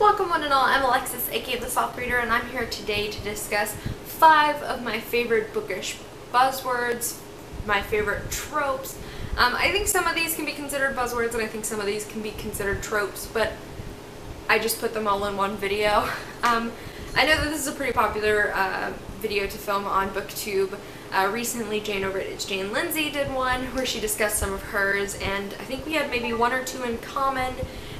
Welcome one and all, I'm Alexis, aka The Soft Reader, and I'm here today to discuss 5 of my favorite bookish buzzwords, my favorite tropes. I think some of these can be considered buzzwords and I think some of these can be considered tropes, but I just put them all in one video. I know that this is a pretty popular video to film on BookTube. Recently, Jane over at It's Jane Lindsay did one where she discussed some of hers, and I think we had maybe 1 or 2 in common,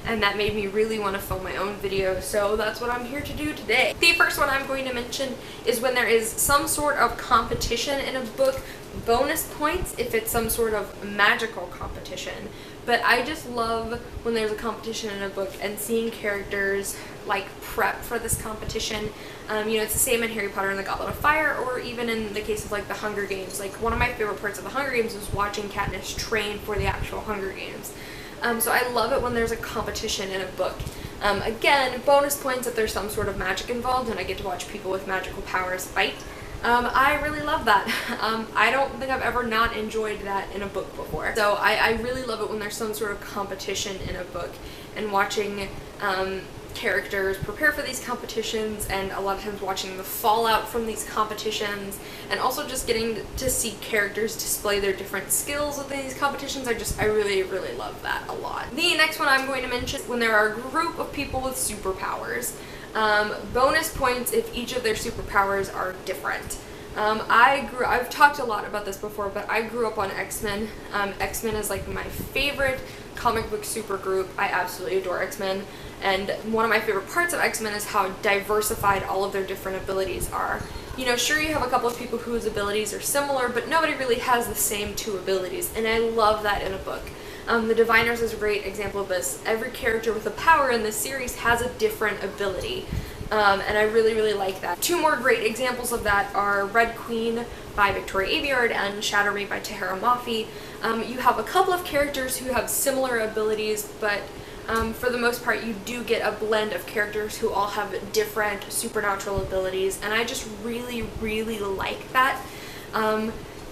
and that made me really want to film my own video, so that's what I'm here to do today. The first one I'm going to mention is when there is some sort of competition in a book. Bonus points if it's some sort of magical competition, but I just love when there's a competition in a book and seeing characters like prep for this competition. You know, it's the same in Harry Potter and the Goblet of Fire, or even in the case of like the Hunger Games. Like, one of my favorite parts of the Hunger Games was watching Katniss train for the actual Hunger Games. So I love it when there's a competition in a book. Again, bonus points if there's some sort of magic involved and I get to watch people with magical powers fight. I really love that. I don't think I've ever not enjoyed that in a book before. So I really love it when there's some sort of competition in a book, and watching characters prepare for these competitions, and a lot of times watching the fallout from these competitions, and also just getting to see characters display their different skills within these competitions. I really love that a lot. The next one I'm going to mention is when there are a group of people with superpowers. Bonus points if each of their superpowers are different. I've talked a lot about this before, but I grew up on X-Men. X-Men is like my favorite comic book supergroup. I absolutely adore X-Men, and one of my favorite parts of X-Men is how diversified all of their different abilities are. You know, sure, you have a couple of people whose abilities are similar, but nobody really has the same 2 abilities, and I love that in a book. The Diviners is a great example of this. Every character with a power in this series has a different ability, and I really like that. 2 more great examples of that are Red Queen by Victoria Aveyard and Shatter Me by Tahereh Mafi. You have a couple of characters who have similar abilities, but for the most part you do get a blend of characters who all have different supernatural abilities, and I just really like that.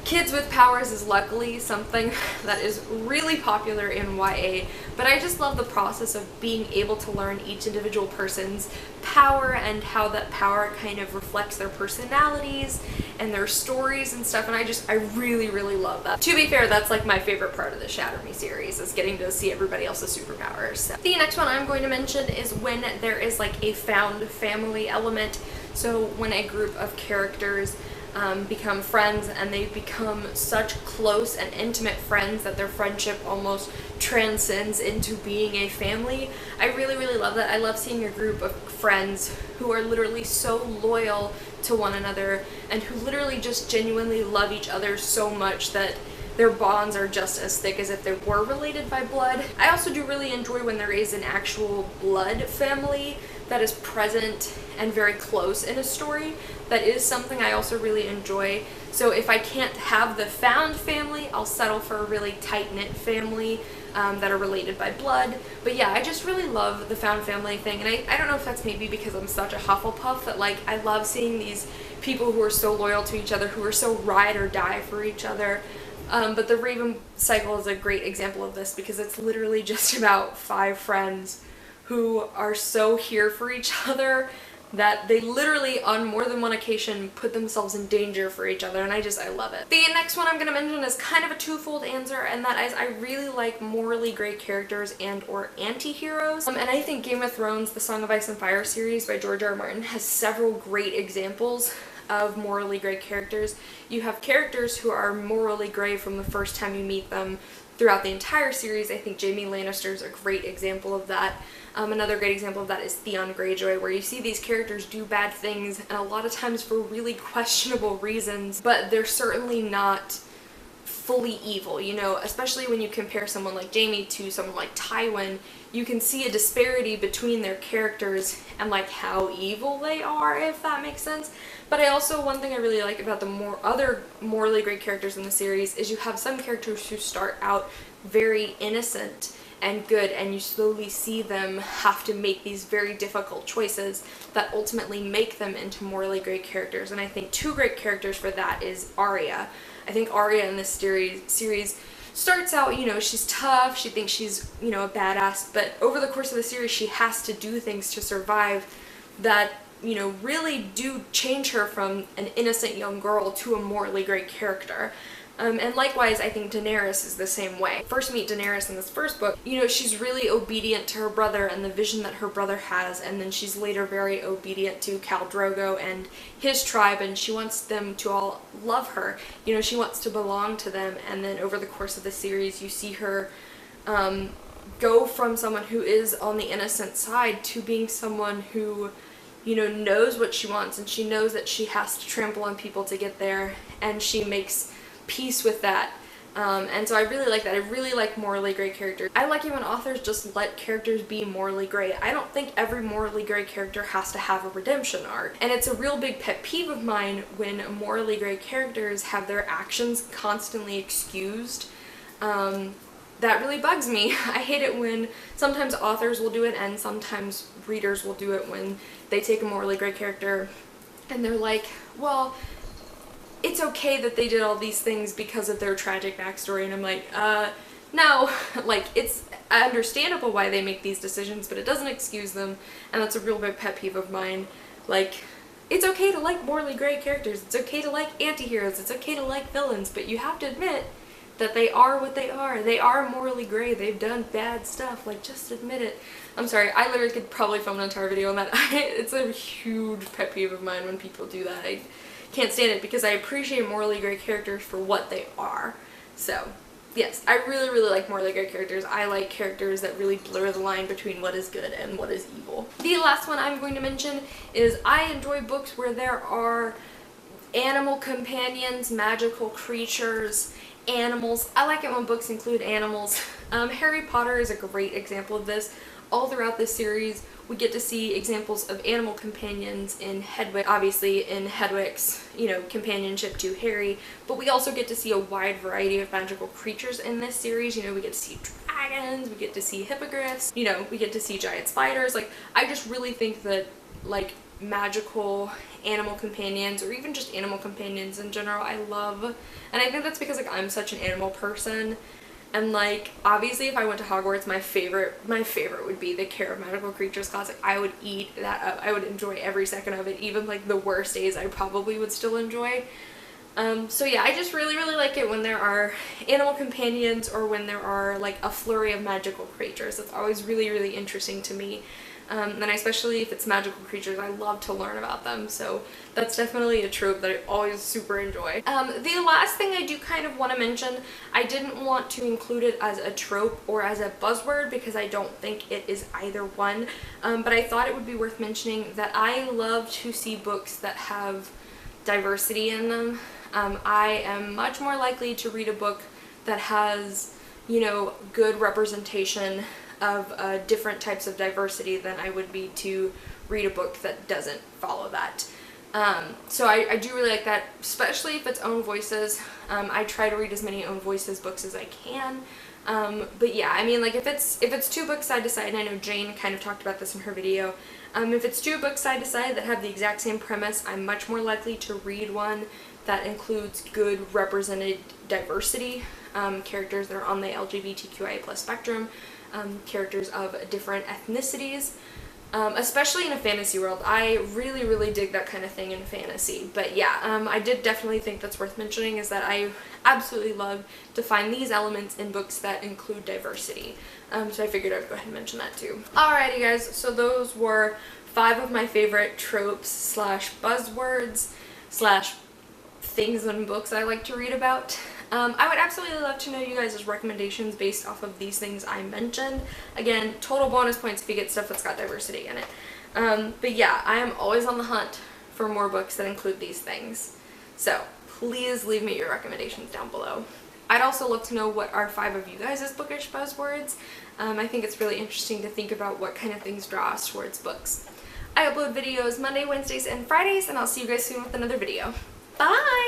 Kids with powers is luckily something that is really popular in YA, but I just love the process of being able to learn each individual person's power and how that power kind of reflects their personalities and their stories and stuff, and I really love that. To be fair, that's like my favorite part of the Shatter Me series, is getting to see everybody else's superpowers. So the next one I'm going to mention is when there is like a found family element. So when a group of characters become friends, and they become such close and intimate friends that their friendship almost transcends into being a family. I really love that. I love seeing a group of friends who are literally so loyal to one another, and who literally just genuinely love each other so much that their bonds are just as thick as if they were related by blood. I also do really enjoy when there is an actual blood family that is present and very close in a story. That is something I also really enjoy. So if I can't have the found family, I'll settle for a really tight-knit family that are related by blood. But yeah, I just really love the found family thing, and I don't know if that's maybe because I'm such a Hufflepuff that, like, I love seeing these people who are so loyal to each other, who are so ride or die for each other. But the Raven cycle is a great example of this, because it's literally just about 5 friends who are so here for each other that they literally on more than one occasion put themselves in danger for each other, and I love it. The next one I'm going to mention is kind of a twofold answer, and that is I really like morally gray characters and or anti-heroes. And I think Game of Thrones, the Song of Ice and Fire series by George R.R. Martin has several great examples of morally gray characters. You have characters who are morally gray from the first time you meet them throughout the entire series. I think Jaime Lannister is a great example of that. Another great example of that is Theon Greyjoy, where you see these characters do bad things, and a lot of times for really questionable reasons, but they're certainly not fully evil, you know, especially when you compare someone like Jaime to someone like Tywin. You can see a disparity between their characters and like how evil they are, if that makes sense. But one thing I really like about the other morally great characters in the series is you have some characters who start out very innocent and good, and you slowly see them have to make these very difficult choices that ultimately make them into morally great characters. And I think 2 great characters for that is Arya. I think Arya in this series starts out, you know, she's tough, she thinks she's, you know, a badass, but over the course of the series she has to do things to survive that, you know, really do change her from an innocent young girl to a morally great character. And likewise, I think Daenerys is the same way. First meet Daenerys in this first book, you know, she's really obedient to her brother and the vision that her brother has, and then she's later very obedient to Khal Drogo and his tribe, and she wants them to all love her. You know, she wants to belong to them, and then over the course of the series, you see her go from someone who is on the innocent side to being someone who, you know, knows what she wants, and she knows that she has to trample on people to get there, and she makes peace with that. And so I really like that. I really like morally great characters. I like it when authors just let characters be morally great. I don't think every morally great character has to have a redemption arc. And it's a real big pet peeve of mine when morally great characters have their actions constantly excused. That really bugs me. I hate it when sometimes authors will do it and sometimes readers will do it when they take a morally great character and they're like, well, it's okay that they did all these things because of their tragic backstory, and I'm like, no, like, it's understandable why they make these decisions, but it doesn't excuse them, and that's a real big pet peeve of mine. Like, it's okay to like morally great characters, it's okay to like anti-heroes, it's okay to like villains, but you have to admit that they are what they are. They are morally gray, they've done bad stuff, like, just admit it. I'm sorry, I literally could probably film an entire video on that. It's a huge pet peeve of mine when people do that. I can't stand it because I appreciate morally great characters for what they are. So, yes, I really, really like morally great characters. I like characters that really blur the line between what is good and what is evil. The last one I'm going to mention is I enjoy books where there are animal companions, magical creatures, animals. I like it when books include animals. Harry Potter is a great example of this. All throughout this series, we get to see examples of animal companions in Hedwig, obviously in Hedwig's, you know, companionship to Harry, but we also get to see a wide variety of magical creatures in this series. You know, we get to see dragons, we get to see hippogriffs, you know, we get to see giant spiders. Like, I just really think that, like, magical animal companions, or even just animal companions in general, I love. And I think that's because, like, I'm such an animal person. And, like, obviously if I went to Hogwarts, my favorite would be the Care of Magical Creatures class. Like, I would eat that up. I would enjoy every second of it. Even, like, the worst days I probably would still enjoy. So yeah, I just really, really like it when there are animal companions or when there are, like, a flurry of magical creatures. That's always really, really interesting to me. And especially if it's magical creatures, I love to learn about them, so that's definitely a trope that I always super enjoy. The last thing I do kind of want to mention, I didn't want to include it as a trope or as a buzzword because I don't think it is either one, but I thought it would be worth mentioning that I love to see books that have diversity in them. I am much more likely to read a book that has, you know, good representation of different types of diversity than I would be to read a book that doesn't follow that. So I do really like that, especially if it's own voices. I try to read as many own voices books as I can. But yeah, I mean, like, if it's two books side to side, and I know Jane kind of talked about this in her video, if it's two books side to side that have the exact same premise, I'm much more likely to read one that includes good represented diversity, characters that are on the LGBTQIA+ spectrum, characters of different ethnicities, especially in a fantasy world. I really, really dig that kind of thing in fantasy. But yeah, I did definitely think that's worth mentioning, is that I absolutely love to find these elements in books that include diversity. So I figured I'd go ahead and mention that too. Alrighty guys, so those were 5 of my favorite tropes slash buzzwords slash things in books I like to read about. I would absolutely love to know you guys' recommendations based off of these things I mentioned. Again, total bonus points if you get stuff that's got diversity in it. But yeah, I am always on the hunt for more books that include these things. So please leave me your recommendations down below. I'd also love to know what are 5 of you guys' bookish buzzwords. I think it's really interesting to think about what kind of things draw us towards books. I upload videos Monday, Wednesdays, and Fridays, and I'll see you guys soon with another video. Bye!